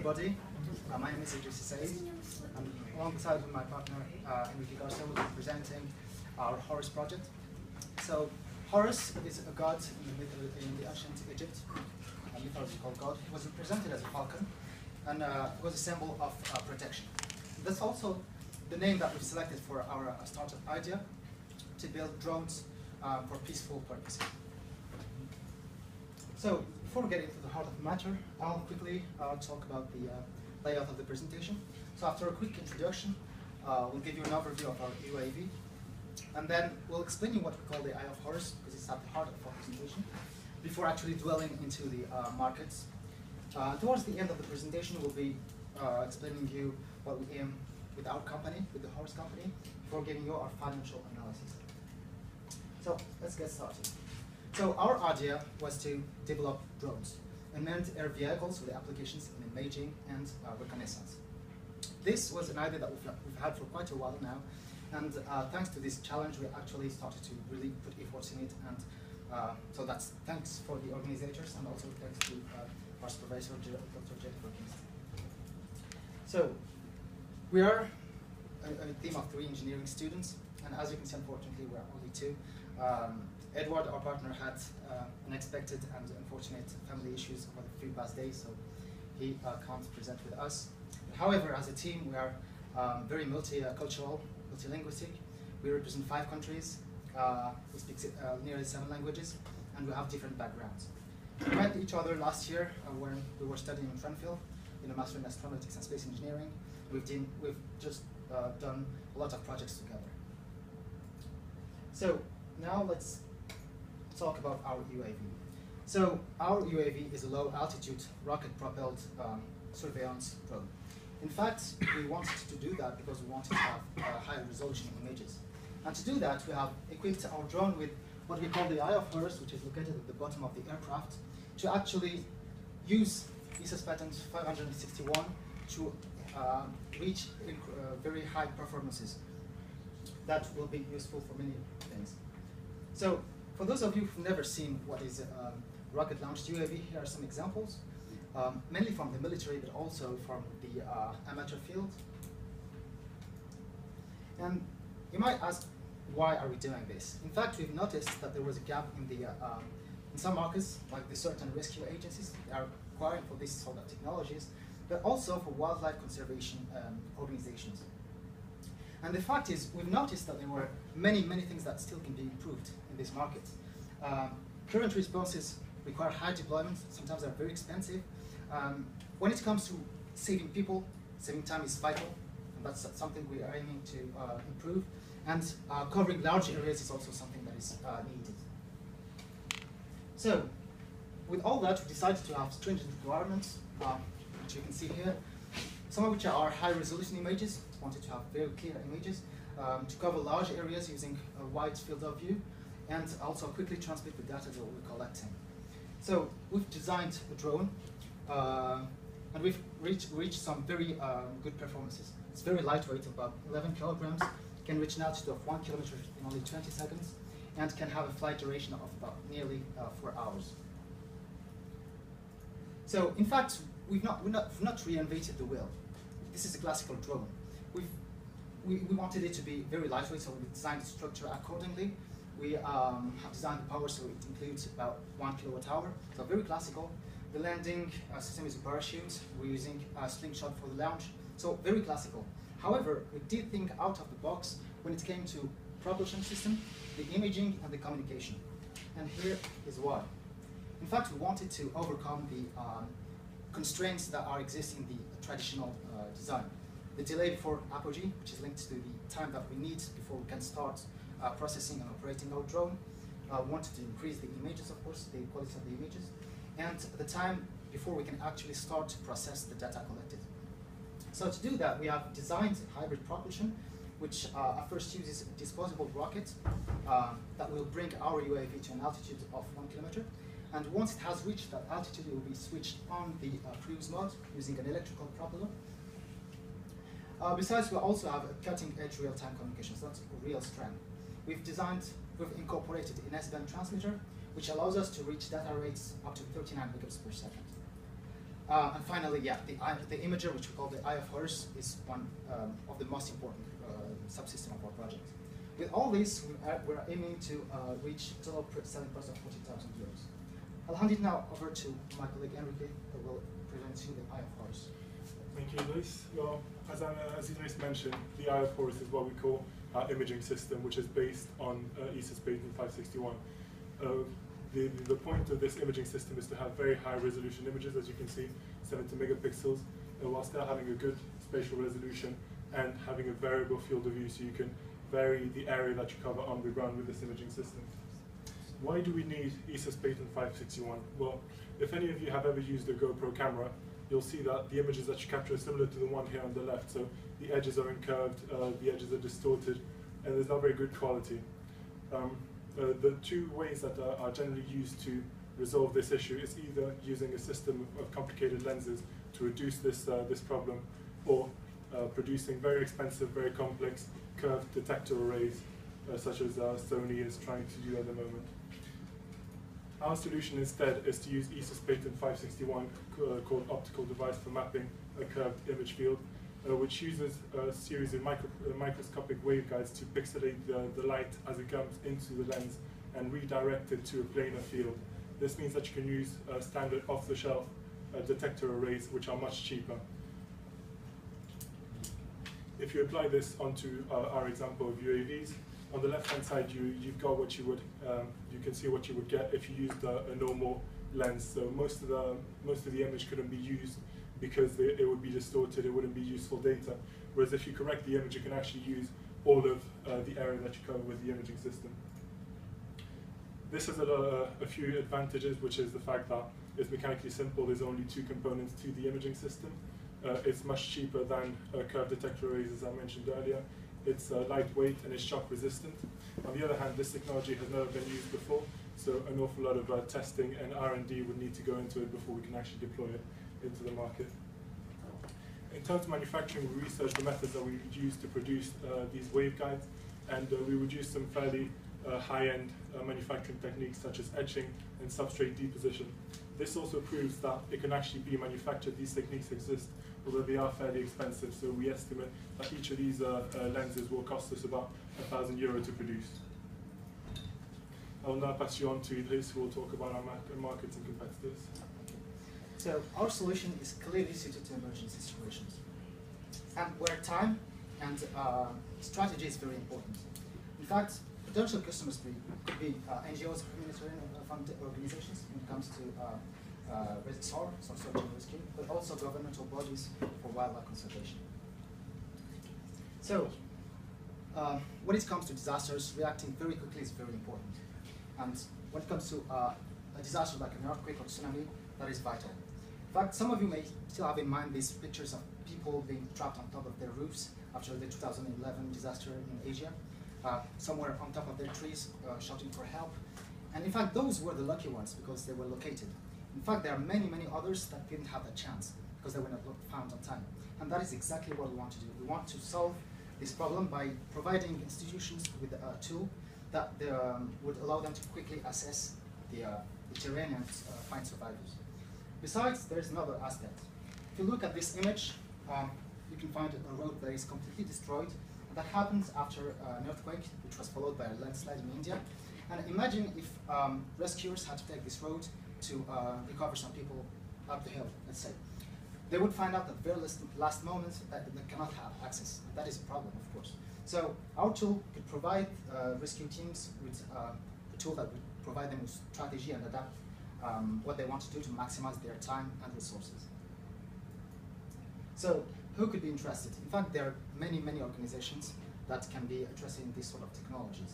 everybody. My name is Edward Anastassacos. Alongside with my partner Enrique Garcia, we'll be presenting our Horus project. So Horus is a god in the ancient Egypt, a mythological god. He was represented as a falcon, and was a symbol of protection. That's also the name that we've selected for our startup idea, to build drones for peaceful purposes. So before we get into the heart of the matter, I'll quickly talk about the layout of the presentation. So after a quick introduction, we'll give you an overview of our UAV, and then we'll explain you what we call the Eye of Horus, because it's at the heart of our presentation, before actually dwelling into the markets. Towards the end of the presentation, we'll be explaining you what we aim with our company, with the Horus company, before giving you our financial analysis. So let's get started. So our idea was to develop drones, unmanned air vehicles with applications in imaging and reconnaissance. This was an idea that we've had for quite a while now, and thanks to this challenge, we actually started to really put efforts in it, and so that's thanks for the organizers, and also thanks to our supervisor, Dr. Jennifer Kingston. So we are a team of 3 engineering students, and as you can see, unfortunately, we're only 2. Edward, our partner, had unexpected and unfortunate family issues over the 3 past days, so he can't present with us. However, as a team, we are very multicultural, multilinguistic. We represent 5 countries. We speak nearly 7 languages, and we have different backgrounds. We met each other last year when we were studying in Cranfield in a Master in Astronautics and Space Engineering. We've just done a lot of projects together. So now let's talk about our UAV. So our UAV is a low-altitude, rocket-propelled surveillance drone. In fact, we wanted to do that because we wanted to have high-resolution images. And to do that, we have equipped our drone with what we call the Eye of Horus, which is located at the bottom of the aircraft, to actually use ESA patent 561 to reach very high performances that will be useful for many things. So for those of you who've never seen what is a rocket-launched UAV, here are some examples, mainly from the military, but also from the amateur field. And you might ask, why are we doing this? In fact, we've noticed that there was a gap in the in some markets, like the search and rescue agencies, they are acquiring for these sort of technologies, but also for wildlife conservation organizations. And the fact is, we've noticed that there were many things that still can be improved in this market. Current responses require high deployment, sometimes they're very expensive. When it comes to saving people, saving time is vital, and that's something we are aiming to improve. And covering large areas is also something that is needed. So, with all that, we decided to have stringent requirements, which you can see here, some of which are high-resolution images. Wanted to have very clear images, to cover large areas using a wide field of view, and also quickly transmit the data that we're collecting. So we've designed a drone, and we've reached some very good performances. It's very lightweight, about 11 kilograms, can reach an altitude of 1 kilometer in only 20 seconds, and can have a flight duration of about nearly 4 hours. So in fact, we've not reinvented the wheel. This is a classical drone. We wanted it to be very lightweight, so we designed the structure accordingly. We have designed the power, so it includes about 1 kilowatt-hour, so very classical. The landing system is a parachute. We're using a slingshot for the launch, so very classical. However, we did think out of the box when it came to propulsion system, the imaging, and the communication. And here is why. In fact, we wanted to overcome the constraints that exist in the traditional design. The delay before apogee, which is linked to the time that we need before we can start processing and operating our drone. We wanted to increase the images, of course, the quality of the images, and the time before we can actually start to process the data collected. So to do that, we have designed hybrid propulsion, which at first uses a disposable rocket that will bring our UAV to an altitude of 1 kilometer. And once it has reached that altitude, it will be switched on the cruise mode using an electrical propeller. Besides, we also have a cutting-edge real-time communication, so that's a real strength. We've incorporated an S2UN transmitter, which allows us to reach data rates up to 39 megabits per second. And finally, yeah, the imager, which we call the Eye of Horus, is one of the most important subsystem of our project. With all this, we're aiming to reach a total selling price of 40,000 euros. I'll hand it now over to my colleague Enrique, who will present you the Eye of Horus. Thank you, Luis. Well, as Luis mentioned, the Eye of Horus is what we call our imaging system, which is based on ESA's patent 561. The point of this imaging system is to have very high resolution images, as you can see, 70 megapixels, while still having a good spatial resolution and having a variable field of view, so you can vary the area that you cover on the ground with this imaging system. Why do we need ESA's patent 561? Well, if any of you have ever used a GoPro camera, you'll see that the images that you capture are similar to the one here on the left. So the edges are incurved, the edges are distorted, and there's not very good quality. The two ways that are generally used to resolve this issue is either using a system of complicated lenses to reduce this problem, or producing very expensive, very complex curved detector arrays, such as Sony is trying to do at the moment. Our solution instead is to use ESA's patent 561, called Optical Device for Mapping a Curved Image Field, which uses a series of microscopic waveguides to pixelate the light as it comes into the lens and redirect it to a planar field. This means that you can use standard off-the-shelf detector arrays, which are much cheaper. If you apply this onto our example of UAVs, on the left-hand side, you've got what you would, you can see what you would get if you used a normal lens. So most of the image couldn't be used because it would be distorted, it wouldn't be useful data. Whereas if you correct the image, you can actually use all of the area that you cover with the imaging system. This has a few advantages, which is the fact that it's mechanically simple. There's only two components to the imaging system. It's much cheaper than curved detector arrays, as I mentioned earlier. It's lightweight and it's shock resistant. On the other hand, this technology has never been used before, so an awful lot of testing and R&D would need to go into it before we can actually deploy it into the market. In terms of manufacturing, we researched the methods that we would use to produce these waveguides, and we would use some fairly high-end manufacturing techniques such as etching and substrate deposition. This also proves that it can actually be manufactured. These techniques exist, although they are fairly expensive, so we estimate that each of these lenses will cost us about €1,000 to produce. I will now pass you on to Idris, who will talk about our markets and competitors. So our solution is clearly suited to emergency situations, and where time and strategy is very important. In fact, potential customers could be NGOs, humanitarian fund organizations when it comes to SAR, so search and rescue, but also governmental bodies for wildlife conservation. So, when it comes to disasters, reacting very quickly is very important. And when it comes to a disaster like an earthquake or tsunami, that is vital. In fact, some of you may still have in mind these pictures of people being trapped on top of their roofs after the 2011 disaster in Asia, somewhere on top of their trees, shouting for help. And in fact, those were the lucky ones because they were located. In fact, there are many, many others that didn't have that chance because they were not found on time. And that is exactly what we want to do. We want to solve this problem by providing institutions with a tool that would allow them to quickly assess the terrain and find survivors. Besides, there's another aspect. If you look at this image, you can find a road that is completely destroyed. And that happens after an earthquake, which was followed by a landslide in India. And imagine if rescuers had to take this road to recover some people up the hill, let's say. They would find out at the very last moment that they cannot have access. And that is a problem, of course. So our tool could provide rescue teams with a tool that would provide them with strategy and adapt what they want to do to maximize their time and resources. So who could be interested? In fact, there are many, many organizations that can be interested in these sort of technologies.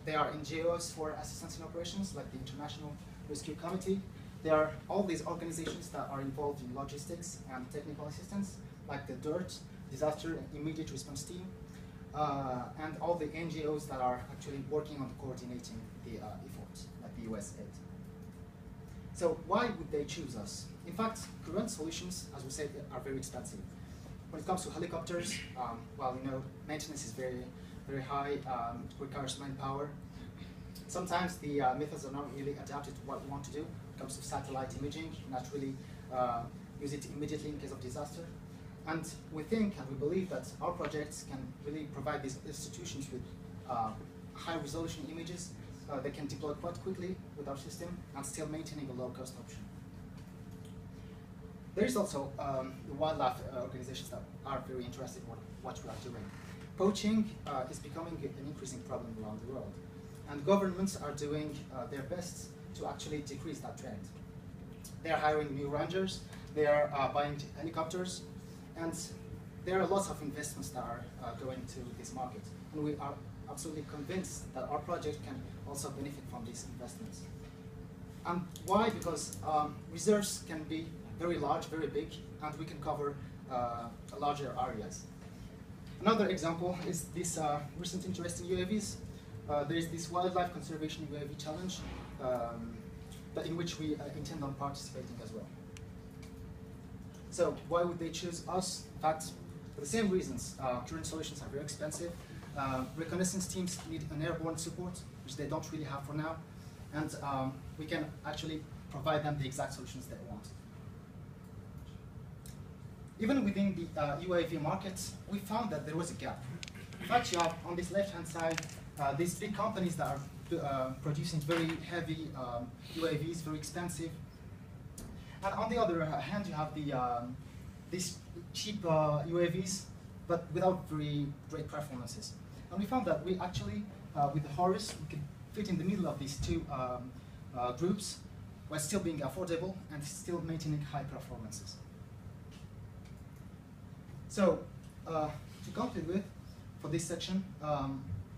There are NGOs for assistance in operations, like the International Rescue Committee. There are all these organizations that are involved in logistics and technical assistance, like the DIRT, Disaster Immediate Response Team, and all the NGOs that are actually working on coordinating the efforts, like the USAID. So why would they choose us? In fact, current solutions, as we said, are very expensive. When it comes to helicopters, well, you know, maintenance is very, very high, it requires manpower. Sometimes the methods are not really adapted to what we want to do. When it comes to satellite imaging, not really use it immediately in case of disaster. And we think and we believe that our projects can really provide these institutions with high-resolution images they can deploy quite quickly with our system and still maintaining a low-cost option. There is also the wildlife organizations that are very interested in what we are doing. Poaching is becoming an increasing problem around the world, and governments are doing their best to actually decrease that trend. They are hiring new rangers, they are buying helicopters, and there are lots of investments that are going to this market. And we are absolutely convinced that our project can also benefit from these investments. And why? Because reserves can be very large, very big, and we can cover larger areas. Another example is this recent interest in UAVs. There is this Wildlife Conservation UAV Challenge in which we intend on participating as well. So why would they choose us? In fact, for the same reasons. Current solutions are very expensive. Reconnaissance teams need an airborne support, which they don't really have for now. And we can actually provide them the exact solutions they want. Even within the UAV market, we found that there was a gap. In fact, you have on this left-hand side these big companies that are producing very heavy UAVs, very expensive. And on the other hand, you have these cheap UAVs, but without very great performances. And we found that we actually, with the Horus, we could fit in the middle of these two groups, while still being affordable and still maintaining high performances. So, to conclude with, for this section,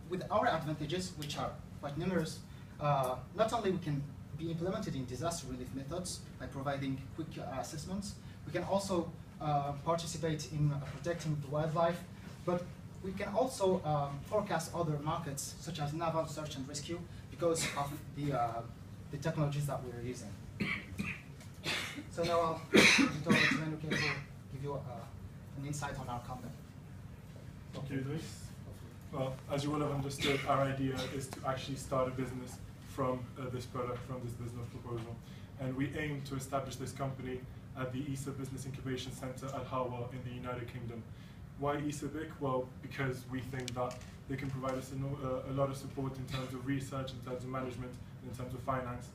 with our advantages, which are quite numerous, not only we can be implemented in disaster relief methods by providing quick assessments, we can also participate in protecting the wildlife, but we can also forecast other markets, such as naval search and rescue, because of the technologies that we're using. So now I'll turn it over to Enrique to give you an insight on our company. Thank you, Luis. Well, as you will have understood, our idea is to actually start a business from this product, from this business proposal. And we aim to establish this company at the ESA Business Incubation Center at Harwell in the United Kingdom. Why ESA BIC? Well, because we think that they can provide us a lot of support in terms of research, in terms of management, in terms of finance.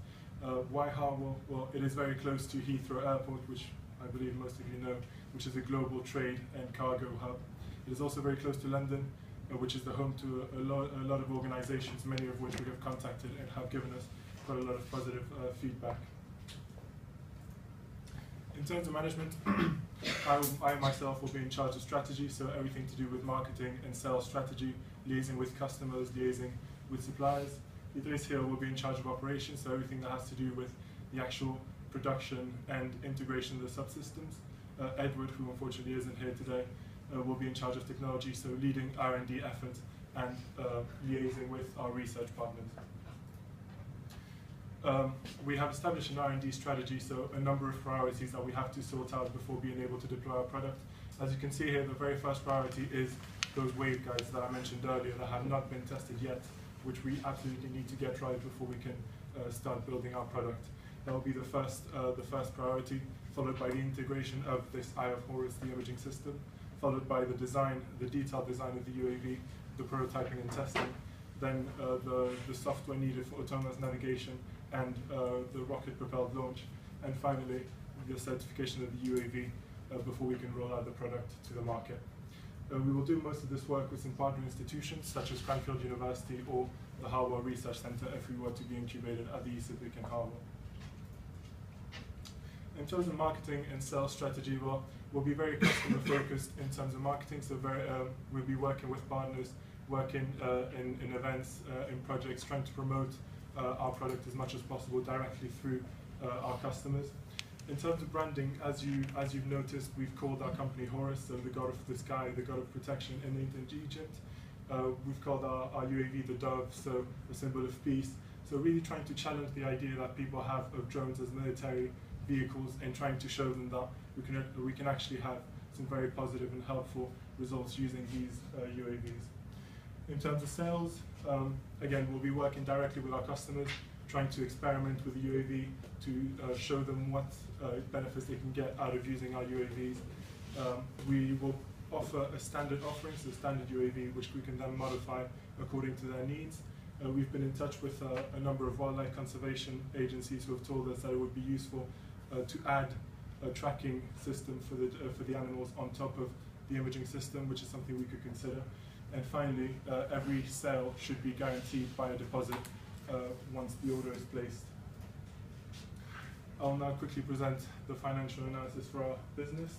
Why Harwell? Well, it is very close to Heathrow Airport, which I believe most of you know, which is a global trade and cargo hub. It is also very close to London, which is the home to a lot of organizations, many of which we have contacted and have given us quite a lot of positive feedback. In terms of management, I myself will be in charge of strategy, so everything to do with marketing and sales strategy, liaising with customers, liaising with suppliers. Idris here will be in charge of operations, so everything that has to do with the actual production and integration of the subsystems. Edward, who unfortunately isn't here today, will be in charge of technology, so leading R&D efforts and liaising with our research partners. We have established an R&D strategy, so a number of priorities that we have to sort out before being able to deploy our product. As you can see here, the very first priority is those waveguides that I mentioned earlier that have not been tested yet, which we absolutely need to get right before we can start building our product. That will be the first priority, followed by the integration of this Eye of Horus, the imaging system, followed by the design, the detailed design of the UAV, the prototyping and testing, then the software needed for autonomous navigation and the rocket-propelled launch, and finally the certification of the UAV before we can roll out the product to the market. We will do most of this work with some partner institutions such as Cranfield University or the Harwell Research Center if we were to be incubated at the ESA BIC in Harwell. In terms of marketing and sales strategy, well, we'll be very customer focused in terms of marketing, so we'll be working with partners, working in events, in projects, trying to promote our product as much as possible directly through our customers. In terms of branding, as you've noticed, we've called our company Horus, so the god of the sky, the god of protection in ancient Egypt. We've called our UAV the dove, so a symbol of peace. So really trying to challenge the idea that people have of drones as military vehicles and trying to show them that we can actually have some very positive and helpful results using these UAVs. In terms of sales, Again, we'll be working directly with our customers, trying to experiment with the UAV to show them what benefits they can get out of using our UAVs. We will offer a standard offering, so a standard UAV, which we can then modify according to their needs. We've been in touch with a number of wildlife conservation agencies who have told us that it would be useful to add a tracking system for the animals on top of the imaging system, which is something we could consider. And finally, every sale should be guaranteed by a deposit once the order is placed. I'll now quickly present the financial analysis for our business.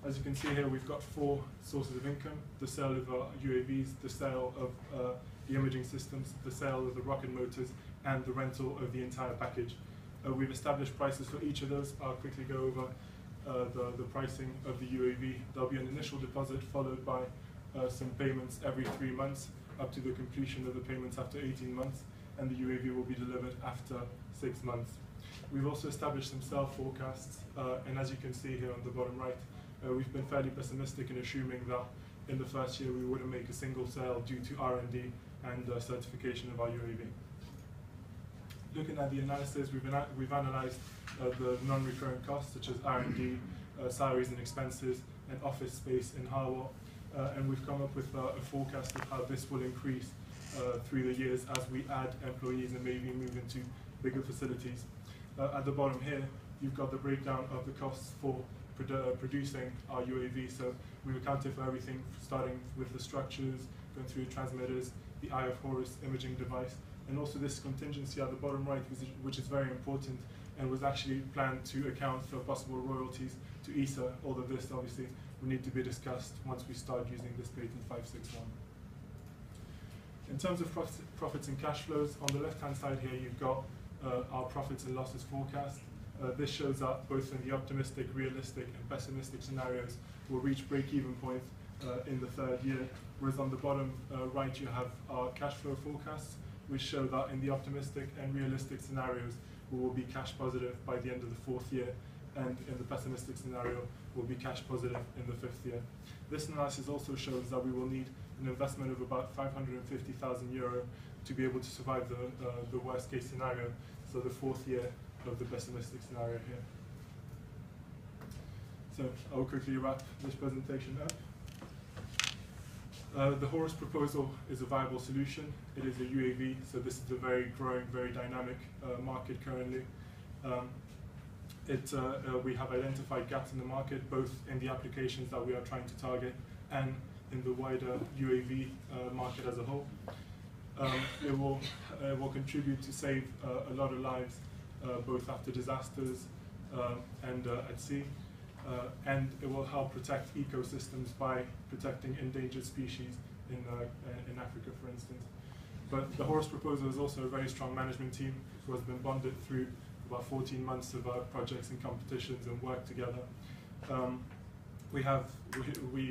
As you can see here, we've got 4 sources of income: the sale of our UAVs, the sale of the imaging systems, the sale of the rocket motors, and the rental of the entire package. We've established prices for each of those. I'll quickly go over the pricing of the UAV. There'll be an initial deposit followed by some payments every 3 months up to the completion of the payments after 18 months, and the UAV will be delivered after 6 months. We've also established some sale forecasts, and as you can see here on the bottom right, we've been fairly pessimistic in assuming that in the first year we wouldn't make a single sale due to R&D and certification of our UAV. Looking at the analysis, we've analysed the non-recurring costs such as R&D, salaries and expenses, and office space in Harwell, and we've come up with a forecast of how this will increase through the years as we add employees and maybe move into bigger facilities. At the bottom here, you've got the breakdown of the costs for producing our UAV. So we've accounted for everything, starting with the structures, going through transmitters, the Eye of Horus imaging device, and also this contingency at the bottom right, which is very important and was actually planned to account for possible royalties to ESA, although this obviously will need to be discussed once we start using this patent 561. In terms of profits and cash flows, on the left-hand side here you've got our profits and losses forecast. This shows that both in the optimistic, realistic, and pessimistic scenarios we'll reach break-even point in the 3rd year, whereas on the bottom right you have our cash flow forecasts, which show that in the optimistic and realistic scenarios we will be cash positive by the end of the 4th year, and in the pessimistic scenario we'll be cash positive in the 5th year. This analysis also shows that we will need an investment of about €550,000 to be able to survive the worst case scenario, so the 4th year of the pessimistic scenario here. So I'll quickly wrap this presentation up. The Horus proposal is a viable solution. It is a UAV, so this is a very growing, very dynamic market currently. We have identified gaps in the market, both in the applications that we are trying to target and in the wider UAV market as a whole. It will contribute to save a lot of lives, both after disasters and at sea. And it will help protect ecosystems by protecting endangered species in Africa, for instance. But the Horus proposal is also a very strong management team who has been bonded through about 14 months of projects and competitions and work together. We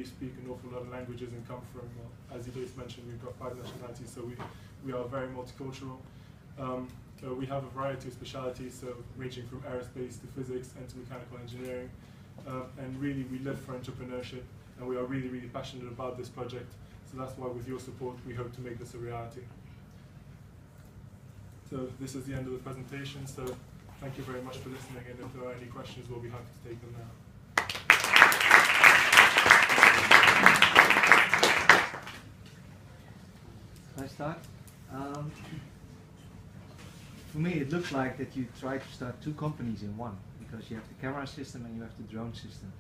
speak an awful lot of languages and come from, well, as you just mentioned, we've got 5 nationalities, so we are very multicultural. We have a variety of specialities, so ranging from aerospace to physics and to mechanical engineering. And really, we live for entrepreneurship, and we are really, really passionate about this project. So that's why, with your support, we hope to make this a reality. So this is the end of the presentation. So thank you very much for listening, and if there are any questions, we'll be happy to take them now. Can I start? For me, it looks like that you try to start 2 companies in one, because you have the camera system and you have the drone system.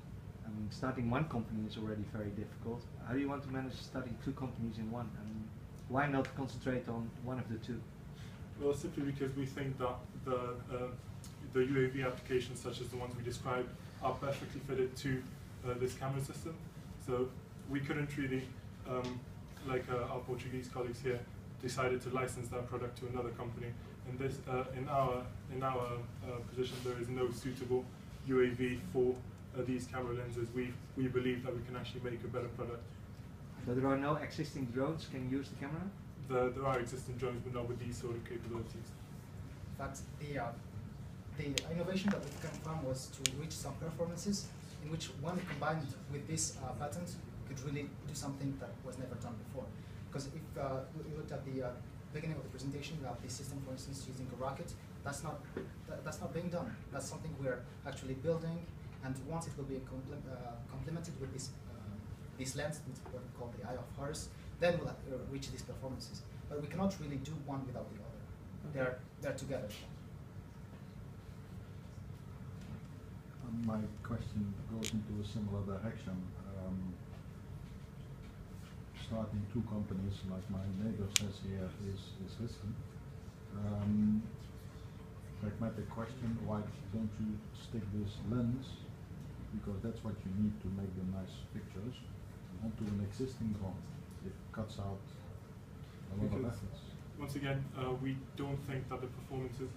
I mean, starting one company is already very difficult. How do you want to manage starting 2 companies in one? I mean, why not concentrate on one of the 2? Well, simply because we think that the UAV applications, such as the ones we described, are perfectly fitted to this camera system. So we couldn't really, like our Portuguese colleagues here, decided to license that product to another company. And this, in our position, there is no suitable UAV for these camera lenses. We believe that we can actually make a better product. So there are no existing drones can use the camera? There are existing drones, but not with these sort of capabilities. In fact, the innovation that we can find was to reach some performances in which, when combined with this patent, could really do something that was never done before. Because if we looked at the beginning of the presentation, we have the system, for instance, using a rocket. That's not being done. That's something we're actually building, and once it will be complemented with this lens, which is what we call the eye of Horus, then we'll reach these performances. But we cannot really do one without the other. Okay. They're together. My question goes into a similar direction. Starting two companies, like my neighbor says here, is risky. Pragmatic question, why don't you stick this lens, because that's what you need to make the nice pictures, onto an existing drone? It cuts out a lot of efforts. Once again, we don't think that the performances,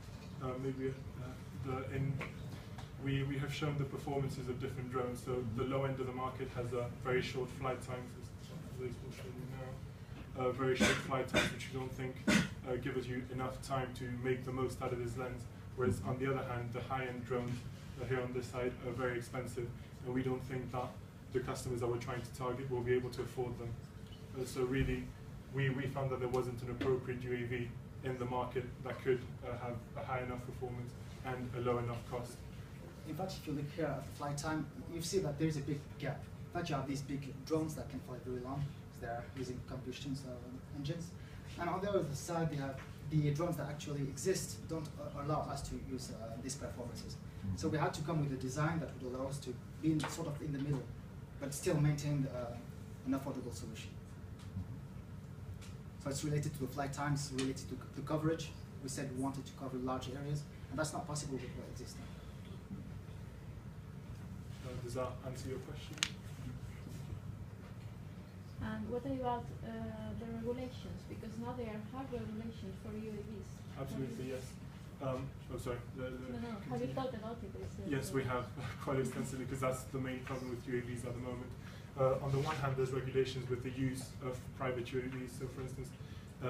we have shown the performances of different drones. So the low end of the market has a very short flight times. Very short flight times, which we don't think gives you enough time to make the most out of this lens. Whereas on the other hand, the high-end drones here on this side are very expensive, and we don't think that the customers that we're trying to target will be able to afford them. So really, we found that there wasn't an appropriate UAV in the market that could have a high enough performance and a low enough cost. In fact, if you look here at the flight time, you see that there's a big gap. In fact, you have these big drones that can fly very long, because they're using combustion engines. And on the other side, they have the drones that actually exist don't allow us to use these performances. So we had to come with a design that would allow us to be sort of in the middle, but still maintain an affordable solution. So it's related to the flight times, related to the coverage. We said we wanted to cover large areas, and that's not possible with what exists now. Does that answer your question? And what about the regulations? Because now there are regulations for UAVs. Absolutely, yes. Oh, sorry. No. Have you thought about it? Yes, we have quite extensively, because that's the main problem with UAVs at the moment. On the one hand, there's regulations with the use of private UAVs. So, for instance,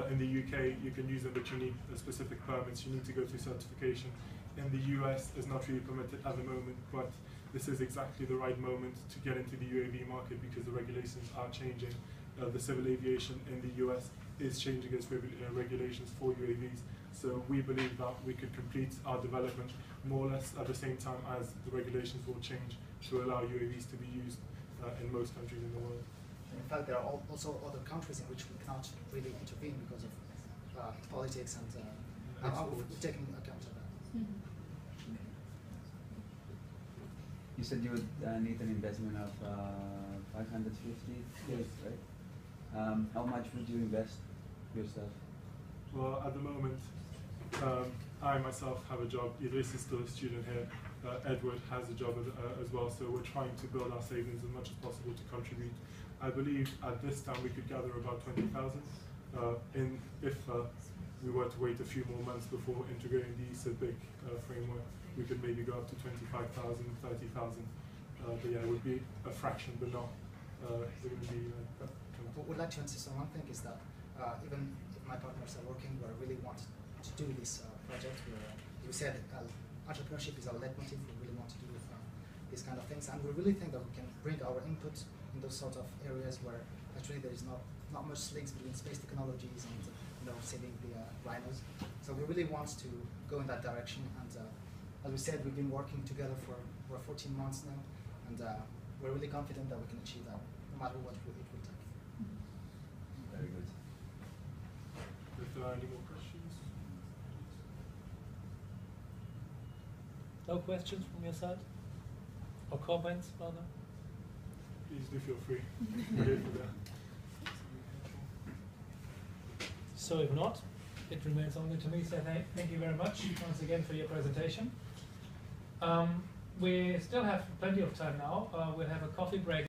in the UK, you can use them, but you need specific permits. You need to go through certification. In the US, it's not really permitted at the moment, but this is exactly the right moment to get into the UAV market, because the regulations are changing. The civil aviation in the US is changing its regulations for UAVs. So we believe that we could complete our development more or less at the same time as the regulations will change to allow UAVs to be used in most countries in the world. In fact, there are also other countries in which we cannot really intervene because of politics and we've taken account of that. Mm-hmm. You said you would need an investment of 550K, right? How much would you invest yourself? Well, at the moment, I myself have a job. Idris is still a student here. Edward has a job as well, so we're trying to build our savings as much as possible to contribute. I believe at this time we could gather about 20,000. If we were to wait a few more months before integrating the ESA big framework, we could maybe go up to 25,000, 30,000. But yeah, it would be a fraction, but not it would be. What we'd like to insist on one thing is that even if my partners are working, we really want to do this project. We said entrepreneurship is our leitmotif. We really want to do these kind of things, and we really think that we can bring our input in those sort of areas where actually there is not much links between space technologies and saving the rhinos. So we really want to go in that direction, and as we said, we've been working together for 14 months now, and we're really confident that we can achieve that, no matter what it will take. Very good. If there are any more questions? No questions from your side? Or comments, rather? Please do feel free. We're here for that. So if not, it remains only to me to say thank you very much once again for your presentation. We still have plenty of time now. We'll have a coffee break.